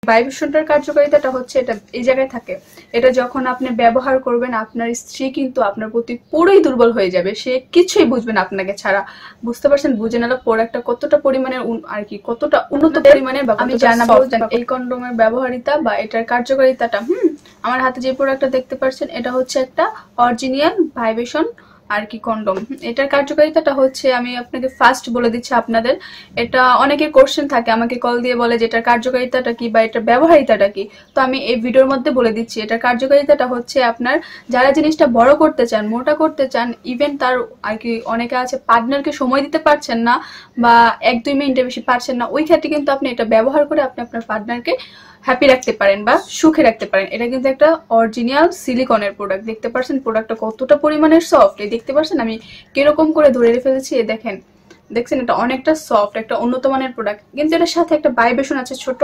ভাইব্রেশনটার কার্যকারিতাটা হচ্ছে এটা এই জায়গায় থাকে, এটা যখন আপনি ব্যবহার করবেন আপনার স্ত্রী কিন্তু আপনার প্রতি পুরোই দুর্বল হয়ে যাবে, সে কিছুই বুঝবে না আপনাকে ছাড়া। বুঝতে পারছেন? বুঝে নিল প্রোডাক্টটা কতটা পরিমাণের আর কি কতটা উন্নত পরিমাণের। আমি জানাবো এই কন্ডোমের ব্যবহারিতা বা এটার কার্যকারিতাটা। আমার হাতে যে প্রোডাক্টটা দেখতে পাচ্ছেন এটা হচ্ছে একটা অরিজিনাল ভাইব্রেশন আর কি কন্ডম। এটার কার্যকারিতাটা হচ্ছে আমি আপনাকে ফার্স্ট বলে দিচ্ছি আপনাদের। এটা অনেকের কোশ্চেন থাকে, আমাকে কল দিয়ে বলে যে এটার কার্যকারিতাটা কি বা এটার ব্যবহারিতাটা কি। তো আমি এই ভিডিওর মধ্যে বলে দিচ্ছি এটার কার্যকারিতাটা হচ্ছে আপনার যারা জিনিসটা বড় করতে চান, মোটা করতে চান, ইভেন তার আর কি অনেকে আছে পার্টনারকে সময় দিতে পারছেন না বা 1-2 মিনিটের বেশি পারছেন না, ওই ক্ষেত্রে কিন্তু আপনি এটা ব্যবহার করে আপনি আপনার পার্টনারকে হ্যাপি রাখতে পারেন বা সুখে রাখতে পারেন। এটা কিন্তু একটা অরিজিনাল সিলিকনের প্রোডাক্ট। দেখতে পাচ্ছেন প্রোডাক্টটা কতটা পরিমাণের সফট, এই দেখতে পাচ্ছেন আমি কিরকম করে ধরে ফেলেছি, দেখেন দেখছেন এটা অনেকটা সফট, একটা উন্নত মানের প্রোডাক্ট। কিন্তু এটার সাথে একটা ভাইব্রেশন আছে ছোট।